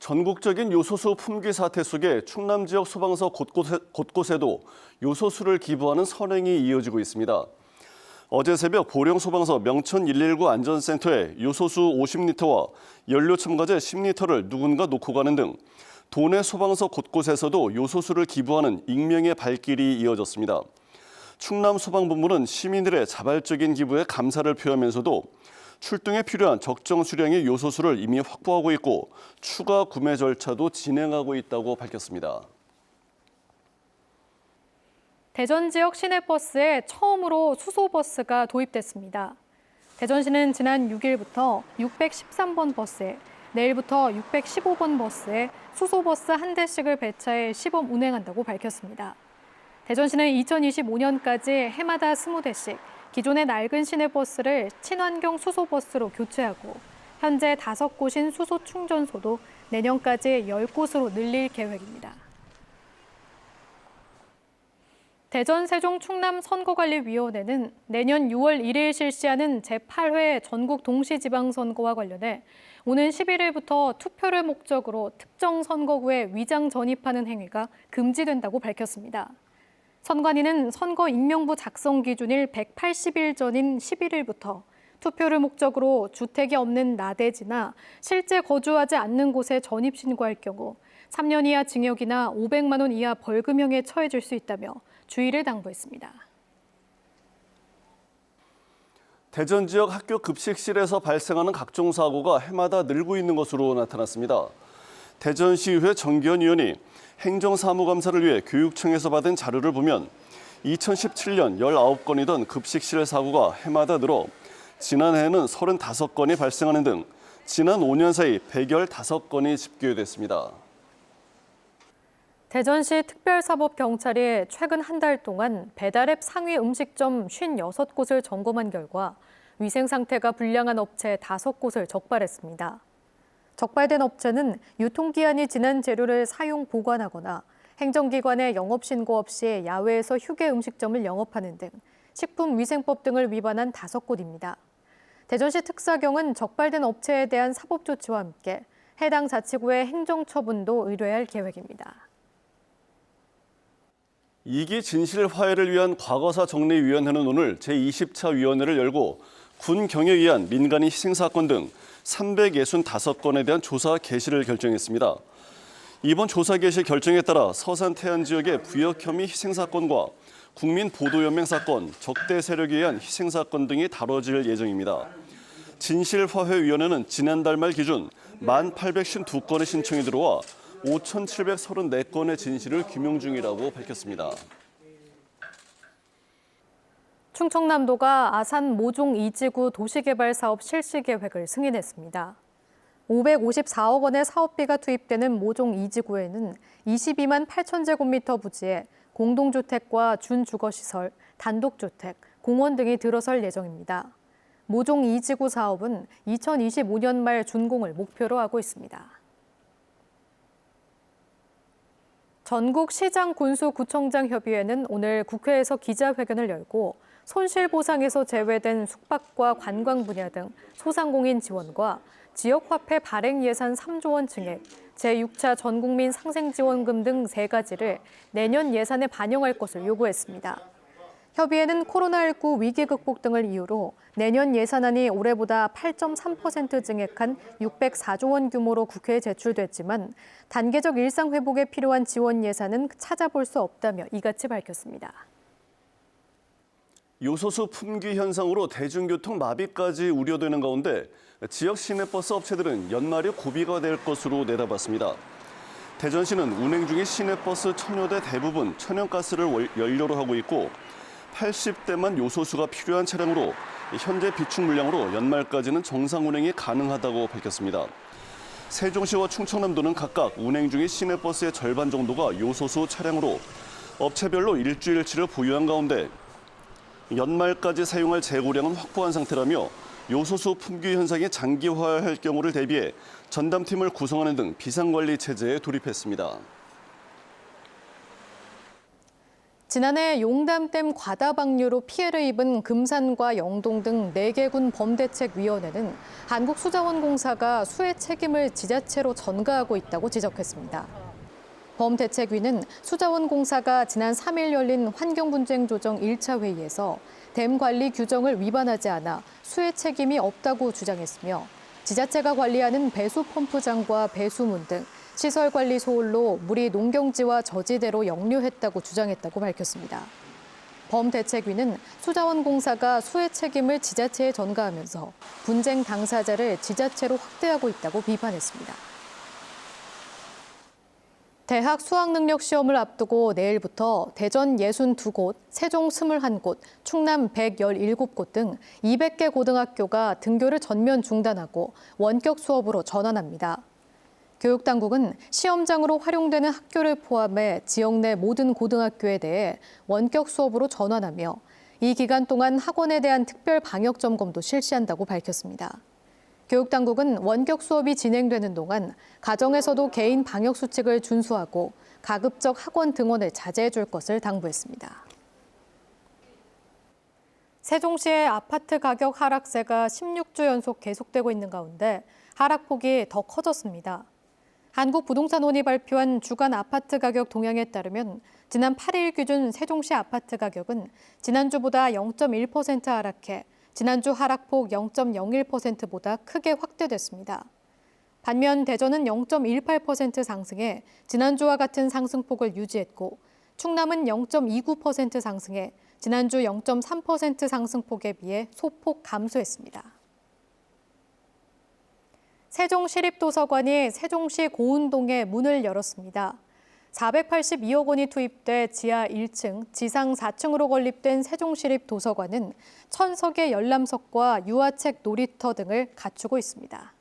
전국적인 요소수 품귀 사태 속에 충남 지역 소방서 곳곳에도 요소수를 기부하는 선행이 이어지고 있습니다. 어제 새벽 보령 소방서 명천 119 안전센터에 요소수 50리터와 연료 첨가제 10리터를 누군가 놓고 가는 등 도내 소방서 곳곳에서도 요소수를 기부하는 익명의 발길이 이어졌습니다. 충남 소방본부는 시민들의 자발적인 기부에 감사를 표하면서도 출동에 필요한 적정 수량의 요소수를 이미 확보하고 있고 추가 구매 절차도 진행하고 있다고 밝혔습니다. 대전 지역 시내버스에 처음으로 수소버스가 도입됐습니다. 대전시는 지난 6일부터 613번 버스에, 내일부터 615번 버스에 수소버스 한 대씩을 배차해 시범 운행한다고 밝혔습니다. 대전시는 2025년까지 해마다 20대씩 기존의 낡은 시내버스를 친환경 수소버스로 교체하고 현재 5곳인 수소 충전소도 내년까지 10곳으로 늘릴 계획입니다. 대전 세종 충남 선거관리위원회는 내년 6월 1일 실시하는 제8회 전국 동시지방선거와 관련해 오는 11일부터 투표를 목적으로 특정 선거구에 위장 전입하는 행위가 금지된다고 밝혔습니다. 선관위는 선거 임명부 작성 기준일 180일 전인 11일부터 투표를 목적으로 주택이 없는 나대지나 실제 거주하지 않는 곳에 전입 신고할 경우 3년 이하 징역이나 500만 원 이하 벌금형에 처해질 수 있다며 주의를 당부했습니다. 대전 지역 학교 급식실에서 발생하는 각종 사고가 해마다 늘고 있는 것으로 나타났습니다. 대전시의회 정기현 의원이 행정사무감사를 위해 교육청에서 받은 자료를 보면 2017년 19건이던 급식실 사고가 해마다 늘어 지난해에는 35건이 발생하는 등 지난 5년 사이 115건이 집계됐습니다. 대전시 특별사법경찰이 최근 한 달 동안 배달앱 상위 음식점 56곳을 점검한 결과 위생 상태가 불량한 업체 5곳을 적발했습니다. 적발된 업체는 유통기한이 지난 재료를 사용 보관하거나 행정기관에 영업신고 없이 야외에서 휴게 음식점을 영업하는 등 식품위생법 등을 위반한 5곳입니다. 대전시 특사경은 적발된 업체에 대한 사법조치와 함께 해당 자치구의 행정처분도 의뢰할 계획입니다. 2기 진실 화해를 위한 과거사 정리위원회는 오늘 제20차 위원회를 열고 군 경에 의한 민간인 희생사건 등 365건에 대한 조사 개시를 결정했습니다. 이번 조사 개시 결정에 따라 서산 태안 지역의 부역 혐의 희생사건과 국민보도연맹 사건, 적대 세력에 의한 희생사건 등이 다뤄질 예정입니다. 진실화해위원회는 지난달 말 기준 1,852건의 신청이 들어와 5,734건의 진실을 규명 중이라고 밝혔습니다. 충청남도가 아산 모종 2지구 도시개발사업 실시 계획을 승인했습니다. 554억 원의 사업비가 투입되는 모종 2지구에는 22만 8천 제곱미터 부지에 공동주택과 준주거시설, 단독주택, 공원 등이 들어설 예정입니다. 모종 2지구 사업은 2025년 말 준공을 목표로 하고 있습니다. 전국 시장 군수 구청장 협의회는 오늘 국회에서 기자회견을 열고 손실보상에서 제외된 숙박과 관광 분야 등 소상공인 지원과 지역화폐 발행 예산 3조 원 증액, 제6차 전국민 상생지원금 등 3가지를 내년 예산에 반영할 것을 요구했습니다. 협의회는 코로나19 위기 극복 등을 이유로 내년 예산안이 올해보다 8.3% 증액한 604조 원 규모로 국회에 제출됐지만 단계적 일상 회복에 필요한 지원 예산은 찾아볼 수 없다며 이같이 밝혔습니다. 요소수 품귀 현상으로 대중교통 마비까지 우려되는 가운데 지역 시내버스 업체들은 연말이 고비가 될 것으로 내다봤습니다. 대전시는 운행 중인 시내버스 1,000여 대 대부분 천연가스를 연료로 하고 있고 80대만 요소수가 필요한 차량으로 현재 비축 물량으로 연말까지는 정상 운행이 가능하다고 밝혔습니다. 세종시와 충청남도는 각각 운행 중인 시내버스의 절반 정도가 요소수 차량으로 업체별로 일주일치를 보유한 가운데 연말까지 사용할 재고량은 확보한 상태라며 요소수 품귀 현상이 장기화할 경우를 대비해 전담팀을 구성하는 등 비상관리 체제에 돌입했습니다. 지난해 용담댐 과다 방류로 피해를 입은 금산과 영동 등 4개 군 범대책위원회는 한국수자원공사가 수해 책임을 지자체로 전가하고 있다고 지적했습니다. 범대책위는 수자원공사가 지난 3일 열린 환경분쟁조정 1차 회의에서 댐 관리 규정을 위반하지 않아 수해 책임이 없다고 주장했으며 지자체가 관리하는 배수 펌프장과 배수문 등 시설 관리 소홀로 물이 농경지와 저지대로 역류했다고 주장했다고 밝혔습니다. 범대책위는 수자원공사가 수해 책임을 지자체에 전가하면서 분쟁 당사자를 지자체로 확대하고 있다고 비판했습니다. 대학 수학능력 시험을 앞두고 내일부터 대전 62곳, 세종 21곳, 충남 117곳 등 200개 고등학교가 등교를 전면 중단하고 원격 수업으로 전환합니다. 교육당국은 시험장으로 활용되는 학교를 포함해 지역 내 모든 고등학교에 대해 원격 수업으로 전환하며 이 기간 동안 학원에 대한 특별 방역 점검도 실시한다고 밝혔습니다. 교육당국은 원격 수업이 진행되는 동안 가정에서도 개인 방역 수칙을 준수하고 가급적 학원 등원을 자제해 줄 것을 당부했습니다. 세종시의 아파트 가격 하락세가 16주 연속 계속되고 있는 가운데 하락폭이 더 커졌습니다. 한국부동산원이 발표한 주간 아파트 가격 동향에 따르면 지난 8일 기준 세종시 아파트 가격은 지난주보다 0.1% 하락해 지난주 하락폭 0.01%보다 크게 확대됐습니다. 반면 대전은 0.18% 상승해 지난주와 같은 상승폭을 유지했고 충남은 0.29% 상승해 지난주 0.3% 상승폭에 비해 소폭 감소했습니다. 세종시립도서관이 세종시 고운동에 문을 열었습니다. 482억 원이 투입돼 지하 1층, 지상 4층으로 건립된 세종시립도서관은 1000석의 열람석과 유아책 놀이터 등을 갖추고 있습니다.